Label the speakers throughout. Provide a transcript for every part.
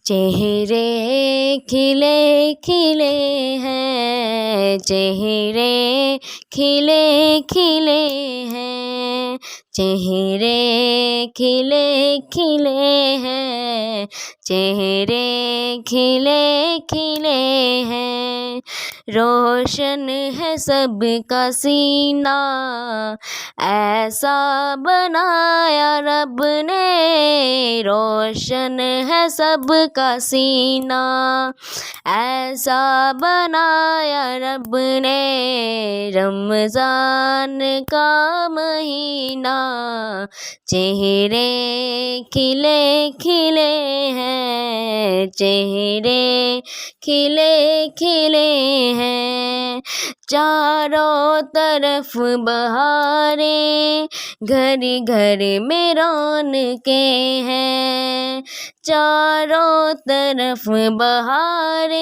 Speaker 1: چہرے کھلے کھلے ہیں، چہرے کھلے کھلے ہیں، چہرے کھلے کھلے ہیں، چہرے کھلے کھلے ہیں، روشن ہے سب کا سینہ، ایسا بنایا رب نے، روشن ہے سب کا سینہ، ایسا بنایا رب نے، رمضان کا مہینہ، چہرے کھلے کھلے ہیں، چہرے کھلے کھلے ہیں، چاروں طرف بہاریں، گھر گھر میں رونقیں ہیں، چاروں طرف بہاریں،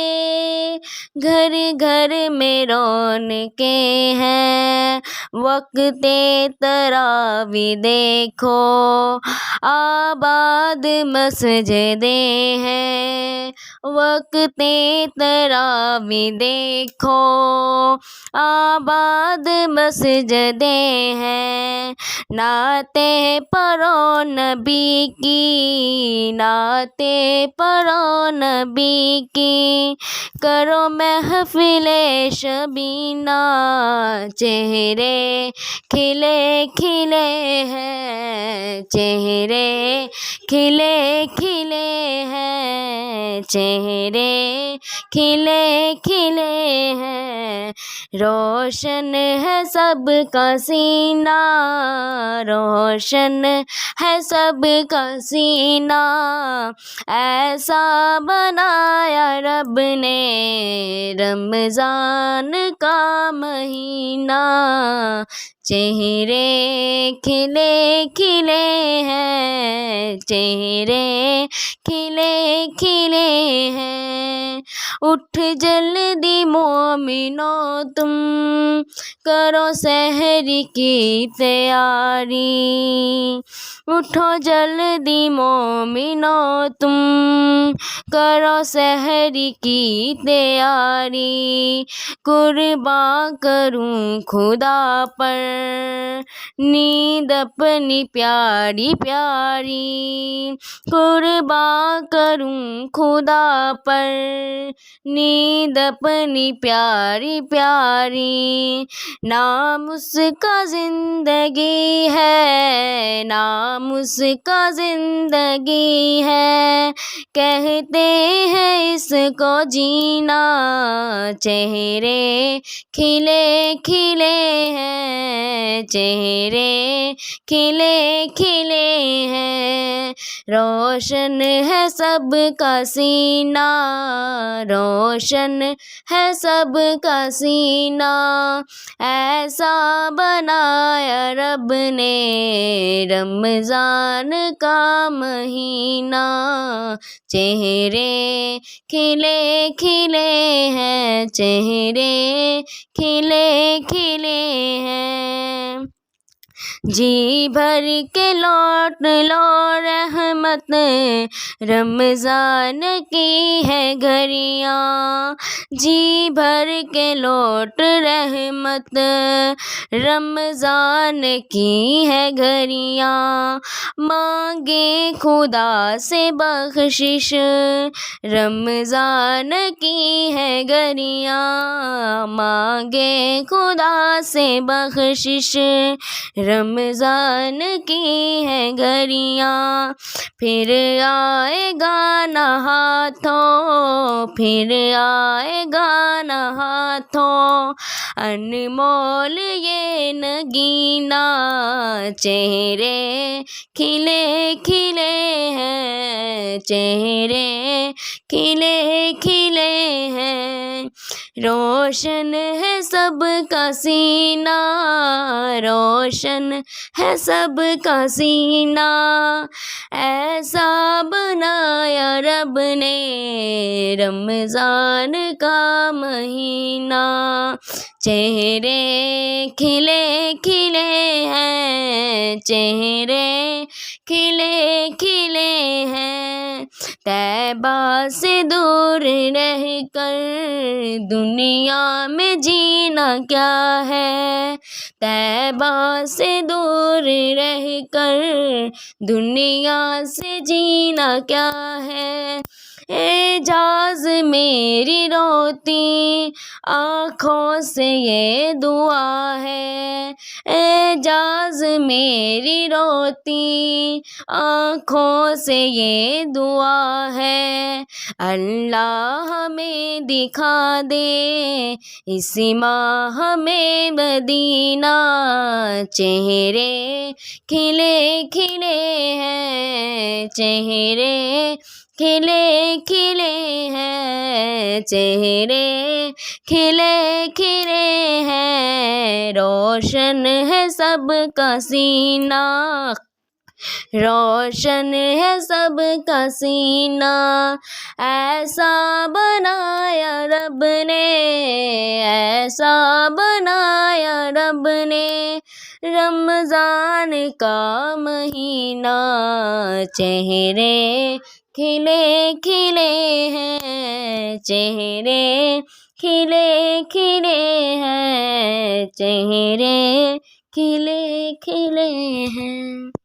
Speaker 1: گھر گھر میں رونقیں ہیں، وقت تراویح دیکھو آباد مسجدیں ہیں، وقت تراویح دیکھو آباد مسجدیں ہیں، نعتیں پڑھو نبی کی، نعتیں پڑھو نبی کی، کرو محفل شبینہ، چہرے کھلے کھلے ہیں، چہرے کھلے کھلے ہیں، چہرے کھلے کھلے ہیں، روشن ہے سب کا سینہ، روشن ہے سب کا سینہ، ایسا بنایا رب نے، رمضان کا مہینہ، چہرے کھلے کھلے ہیں، چہرے کھلے کھلے ہیں، اٹھ جلدی مومنو تم کرو سحر کی تیاری، اٹھو جلدی مومنو تم کرو سحر کی تیاری، قربان کروں خدا پر نیند اپنی پیاری پیاری، قربان کروں خدا پر نیند اپنی پیاری پیاری، نام اس کا زندگی ہے، نام اس کا زندگی ہے، کہتے ہیں اس کو جینا، چہرے کھلے کھلے ہیں، چہرے کھلے کھلے ہیں، روشن ہے سب کا سینہ، روشن ہے سب کا سینہ، ایسا بنایا رب نے، رمضان کا مہینہ، چہرے کھلے کھلے ہیں، چہرے کھلے کھلے ہیں، جی بھر کے لوٹ لو رحمت، رمضان کی ہے گھڑیاں، جی بھر کے لوٹ رحمت، رمضان کی ہے گھڑیاں، مانگے خدا سے بخشش، رمضان کی ہے گھڑیاں، مانگے خدا سے بخشش، رمضان کی ہے گھڑیاں، پھر آئے گا نہ ہاتھوں، پھر آئے گا نہ ہاتھوں، انمول یہ نگینہ، چہرے کھلے کھلے ہیں، چہرے کھلے کھلے ہیں، روشن ہے سب کا سینہ، روشن ہے سب کا سینہ، ایسا بنایا رب نے، رمضان کا مہینہ، چہرے کھلے کھلے ہیں، چہرے کھلے کھلے ہیں، طیبہ سے دور رہ کر دنیا میں جینا کیا ہے، طیبہ سے دور رہ کر دنیا سے جینا کیا ہے، اعجاز میری روتی آنکھوں سے یہ دعا ہے، اعجاز میری روتی آنکھوں سے یہ دعا ہے، اللہ ہمیں دکھا دے اس ماہ میں مدینہ، چہرے کھلے کھلے ہیں، چہرے کھلے کھلے ہیں، چہرے کھلے کھلے ہیں، روشن ہے سب کا سینہ، روشن ہے سب کا سینہ، ایسا بنایا رب نے، ایسا بنایا رب نے رمضان کا مہینہ، چہرے کھلے کھلے ہیں، چہرے کھلے کھلے ہیں، چہرے کھلے کھلے ہیں۔